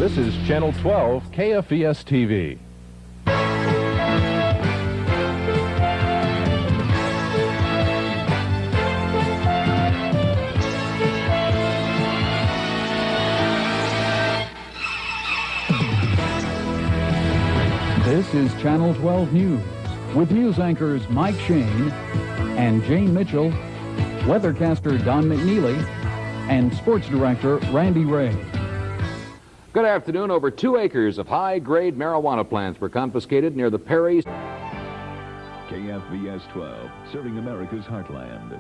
This is Channel 12 KFVS-TV. This is Channel 12 News with news anchors Mike Shane and Jane Mitchell, weathercaster Don McNeely, and sports director Randy Ray. Good afternoon. Over 2 acres of high-grade marijuana plants were confiscated near the Perry's. KFVS-12, serving America's heartland.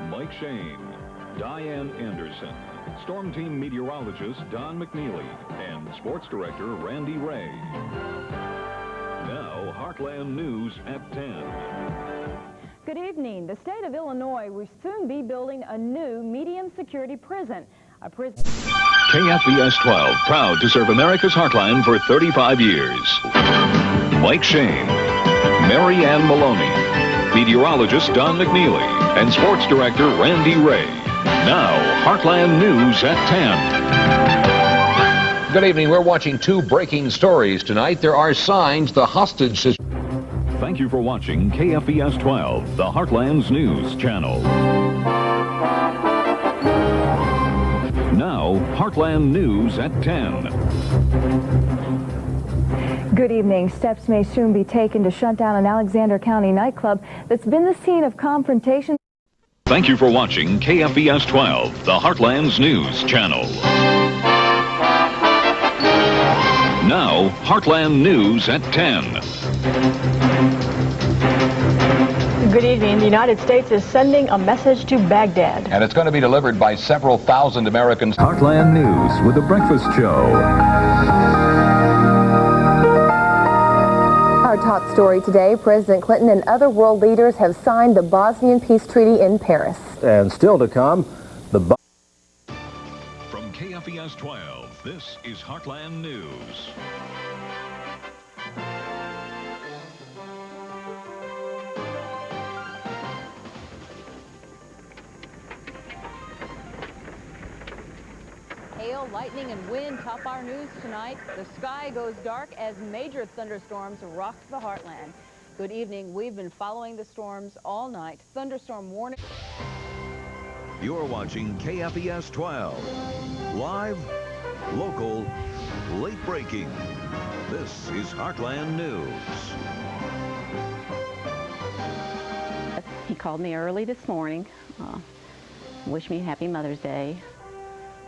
Mike Shane, Diane Anderson, Storm Team meteorologist Don McNeely, and sports director Randy Ray. Now, Heartland News at 10. Good evening. The state of Illinois will soon be building a new medium security prison. KFVS-12, proud to serve America's heartland for 35 years. Mike Shane, Mary Ann Maloney, meteorologist Don McNeely, and sports director Randy Ray. Now, Heartland News at 10. Good evening. We're watching 2 breaking stories tonight. There are signs the hostage situation. Thank you for watching KFVS-12, the Heartland's news channel. Now, Heartland News at 10. Good evening. Steps may soon be taken to shut down an Alexander County nightclub that's been the scene of confrontation. Thank you for watching KFVS-12, the Heartland's news channel. Now, Heartland News at 10. Good evening. The United States is sending a message to Baghdad. And it's going to be delivered by several thousand Americans. Heartland News with The Breakfast Show. Our top story today, President Clinton and other world leaders have signed the Bosnian peace treaty in Paris. And still to come, From KFVS-12, this is Heartland News. Hail, lightning, and wind top our news tonight. The sky goes dark as major thunderstorms rock the heartland. Good evening. We've been following the storms all night. Thunderstorm warning. You're watching KFVS-12. Live, local, late breaking. This is Heartland News. He called me early this morning, wished me happy Mother's Day.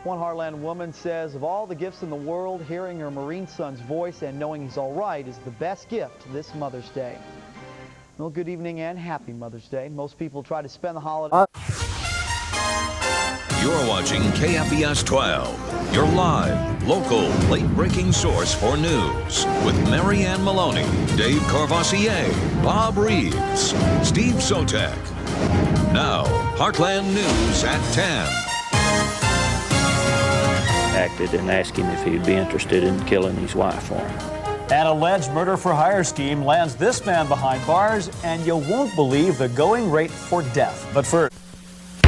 One Heartland woman says of all the gifts in the world, hearing her Marine son's voice and knowing he's all right is the best gift this Mother's Day. Well, good evening and happy Mother's Day. Most people try to spend the holiday. You're watching KFVS-12, your live, local, late-breaking source for news with Mary Ann Maloney, Dave Carvassier, Bob Reeves, Steve Sotek. Now, Heartland News at 10. Acted and asked him if he'd be interested in killing his wife for him. An alleged murder-for-hire scheme lands this man behind bars, and you won't believe the going rate for death. But first,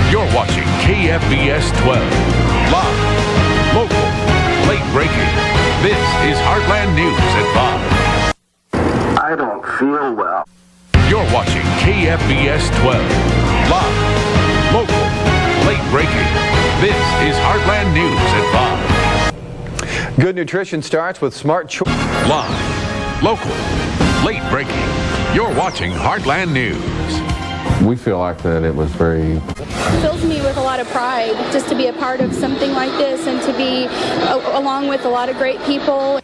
you're watching KFVS-12, live, local, late breaking. This is Heartland News at 5. I don't feel well. You're watching KFVS-12, live, local, late breaking. This is Heartland News at 5. Good nutrition starts with smart choice. Live, local, late breaking. You're watching Heartland News. We feel like that it was very... It fills me with a lot of pride just to be a part of something like this and to be along with a lot of great people.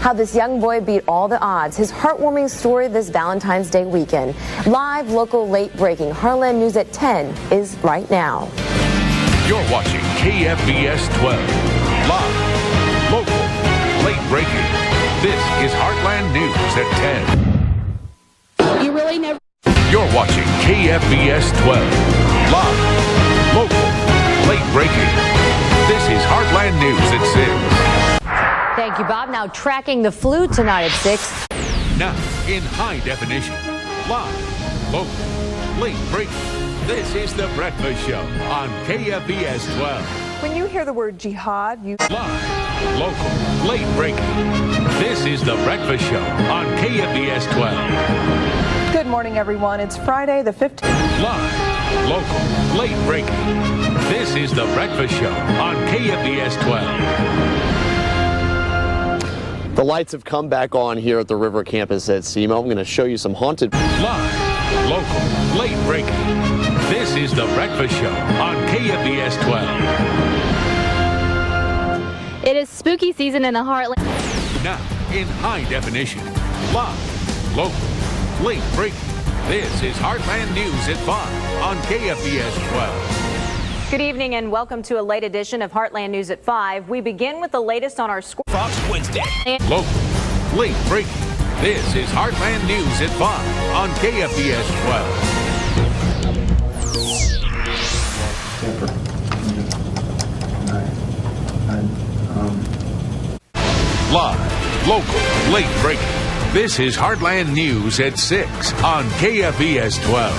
How this young boy beat all the odds. His heartwarming story this Valentine's Day weekend. Live, local, late breaking. Heartland News at 10 is right now. You're watching KFVS-12, live, local, late breaking. This is Heartland News at 10. You really never... You're watching KFVS-12, live, local, late breaking. This is Heartland News at 6. Thank you, Bob. Now tracking the flu tonight at 6. Now, in high definition, live, local, late breaking. This is The Breakfast Show on KFVS-12. When you hear the word jihad, you... Live, local, late breaking. This is The Breakfast Show on KFVS-12. Good morning, everyone. It's Friday the 15th. Live, local, late breaking. This is The Breakfast Show on KFVS-12. The lights have come back on here at the River campus at SEMO. I'm going to show you some haunted... Live, local, late breaking. This is The Breakfast Show on KFVS-12. It is spooky season in the Heartland. Now, in high definition. Live, local, late breaking. This is Heartland News at 5 on KFVS-12. Good evening and welcome to a late edition of Heartland News at 5. We begin with the latest on our score. Fox Wednesday. Local, late breaking. This is Heartland News at 5 on KFVS-12. Live, local, late breaking. This is Heartland News at 6 on KFVS-12.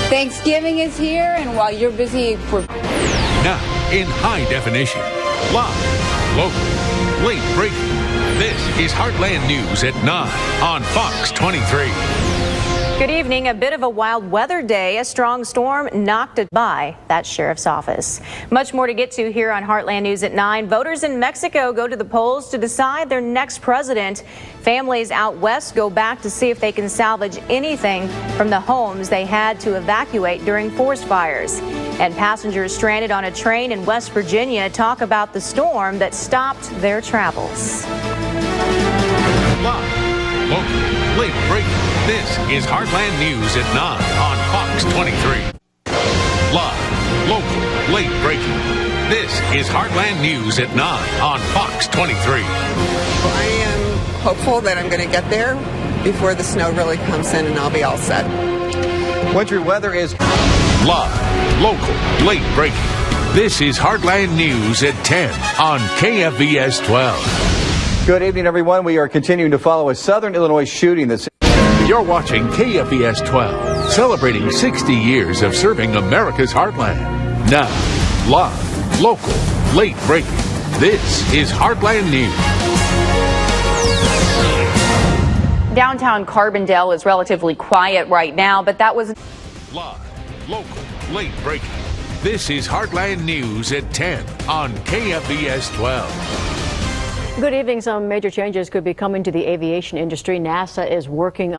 Thanksgiving is here, and while you're busy... Now, in high definition, live, local, late breaking. This is Heartland News at 9 on Fox 23. Good evening. A bit of a wild weather day. A strong storm knocked it by that sheriff's office. Much more to get to here on Heartland News at 9. Voters in Mexico go to the polls to decide their next president. Families out west go back to see if they can salvage anything from the homes they had to evacuate during forest fires. And passengers stranded on a train in West Virginia talk about the storm that stopped their travels. Live, local, late breaking. This is Heartland News at 9 on Fox 23. Live, local, late breaking. This is Heartland News at 9 on Fox 23. I am hopeful that I'm going to get there before the snow really comes in and I'll be all set. Wintry weather is live, local, late breaking. This is Heartland News at 10 on KFVS 12. Good evening, everyone. We are continuing to follow a Southern Illinois shooting that's... You're watching KFVS 12, celebrating 60 years of serving America's heartland. Now, live, local, late breaking. This is Heartland News. Downtown Carbondale is relatively quiet right now, but that was... Live, local, late breaking. This is Heartland News at 10 on KFVS 12. Good evening. Some major changes could be coming to the aviation industry. NASA is working...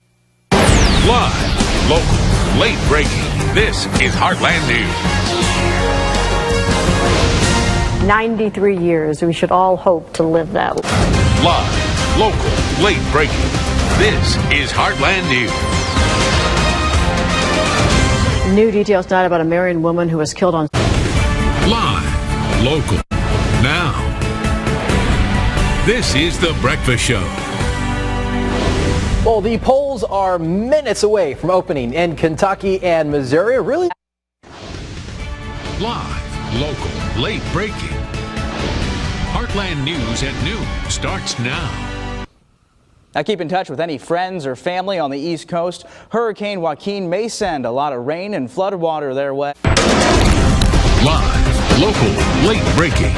Live, local, late breaking. This is Heartland News. 93 years. We should all hope to live that. Live, local, late breaking. This is Heartland News. New details tonight about a Marion woman who was killed on... Live, local, now. This is The Breakfast Show. Well, the polls are minutes away from opening in Kentucky and Missouri. Really? Live, local, late breaking. Heartland News at noon starts now. Now keep in touch with any friends or family on the East Coast. Hurricane Joaquin may send a lot of rain and flood water their way. Live, local, late breaking.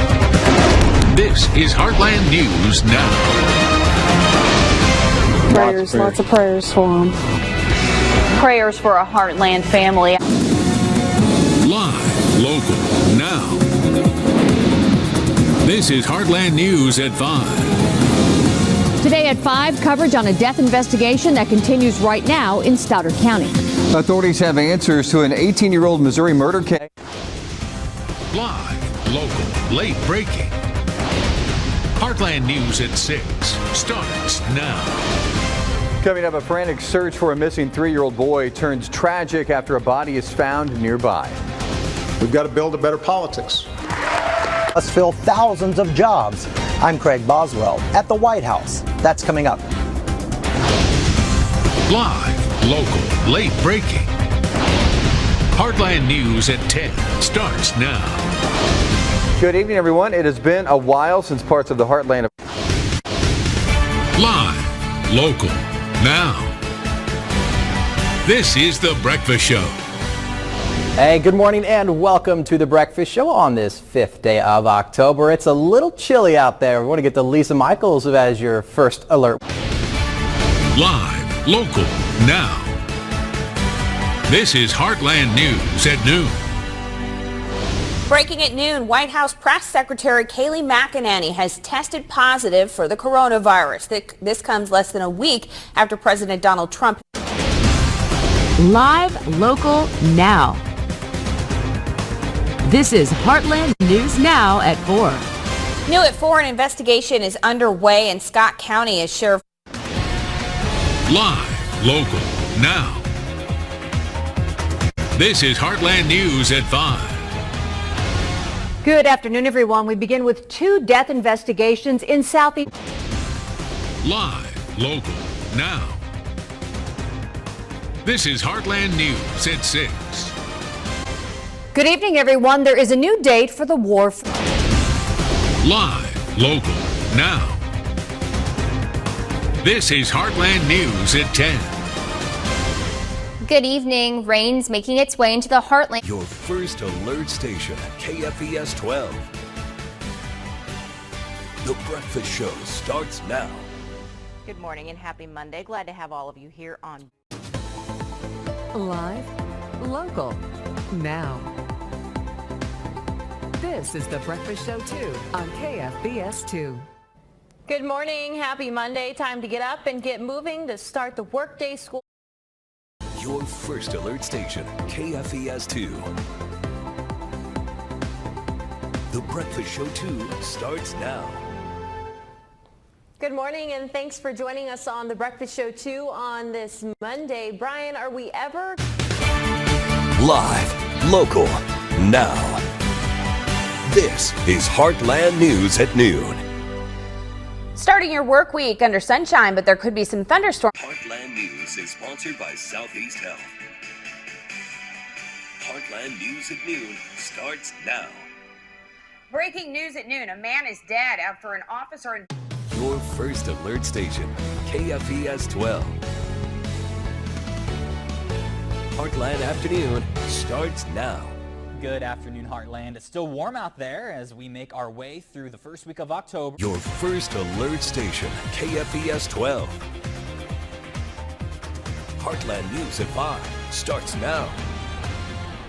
This is Heartland News now. Prayers, lots of prayers for them. Prayers for a Heartland family. Live, local, now. This is Heartland News at 5. Today at 5, coverage on a death investigation that continues right now in Stoddard County. Authorities have answers to an 18-year-old Missouri murder case. Live, local, late breaking. Heartland News at 6 starts now. Coming up, a frantic search for a missing 3-year-old boy turns tragic after a body is found nearby. We've got to build a better politics. Let's fill thousands of jobs. I'm Craig Boswell at the White House. That's coming up. Live, local, late breaking. Heartland News at 10 starts now. Good evening, everyone. It has been a while since parts of the heartland of... Live, local, now. This is The Breakfast Show. Hey, good morning and welcome to the Breakfast Show on this 5th day of October. It's a little chilly out there. We want to get to Lisa Michaels as your first alert. Live, local, now. This is Heartland News at noon. Breaking at noon, White House Press Secretary Kayleigh McEnany has tested positive for the coronavirus. This comes less than a week after President Donald Trump. Live, local, now. This is Heartland News Now at 4. New at 4, an investigation is underway in Scott County as Sheriff. Live, local, now. This is Heartland News at 5. Good afternoon, everyone. We begin with 2 death investigations in Southeast. Live, local, now. This is Heartland News at 6. Good evening, everyone. There is a new date for the war. Live, local, now. This is Heartland News at 10. Good evening. Rain's making its way into the heartland. Your first alert station, KFVS-12. The Breakfast Show starts now. Good morning and happy Monday. Glad to have all of you here on Live, local, now. This is the Breakfast Show 2 on KFVS-2. Good morning. Happy Monday. Time to get up and get moving to start the workday school. Your first alert station, KFVS-2. The Breakfast Show 2 starts now. Good morning and thanks for joining us on the Breakfast Show 2 on this Monday. Brian, are we ever? Live, local, now. This is Heartland News at noon. Starting your work week under sunshine, but there could be some thunderstorms. Heartland News is sponsored by Southeast Health. Heartland News at noon starts now. Breaking news at noon. A man is dead after an officer. Your first alert station, KFVS-12. Heartland Afternoon starts now. Good afternoon, Heartland. It's still warm out there as we make our way through the first week of October. Your first alert station, KFVS-12. Heartland News at 5 starts now.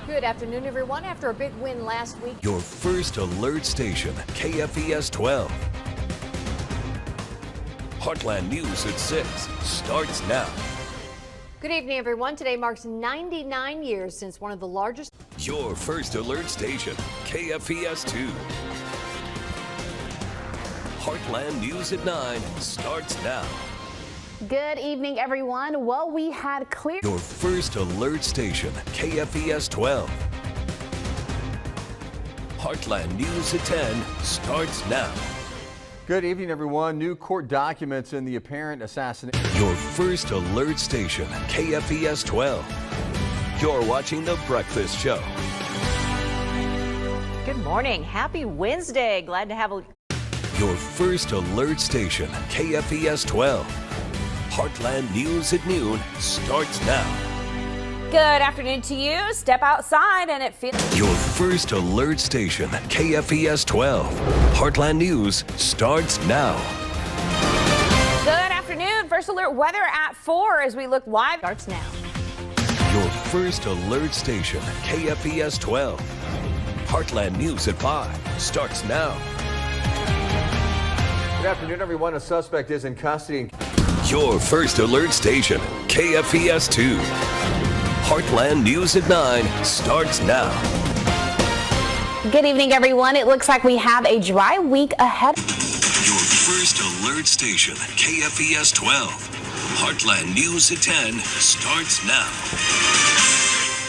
Good afternoon, everyone. After a big win last week. Your first alert station, KFVS-12. Heartland News at 6 starts now. Good evening, everyone. Today marks 99 years since one of the largest. Your first alert station, KFVS-2. Heartland News at 9 starts now. Good evening, everyone. Well, we had clear. Your first alert station, KFVS-12. Heartland News at 10 starts now. Good evening, everyone. New court documents in the apparent assassination. Your first alert station, KFVS-12. You're watching The Breakfast Show. Good morning. Happy Wednesday. Glad to have a... Your first alert station, KFVS-12. Heartland News at noon starts now. Good afternoon to you. Step outside and it feels. Your first alert station, KFVS-12. Heartland News starts now. Good afternoon. First alert weather at 4 as we look live. Starts now. Your first alert station, KFVS-12. Heartland News at 5 starts now. Good afternoon, everyone. A suspect is in custody. Your first alert station, KFVS-2. Heartland News at 9 starts now. Good evening, everyone. It looks like we have a dry week ahead. Your first alert station, KFVS-12. Heartland News at 10 starts now.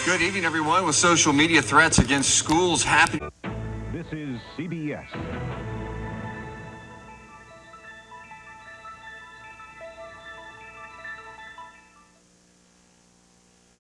Good evening, everyone. With social media threats against schools happening. This is CBS.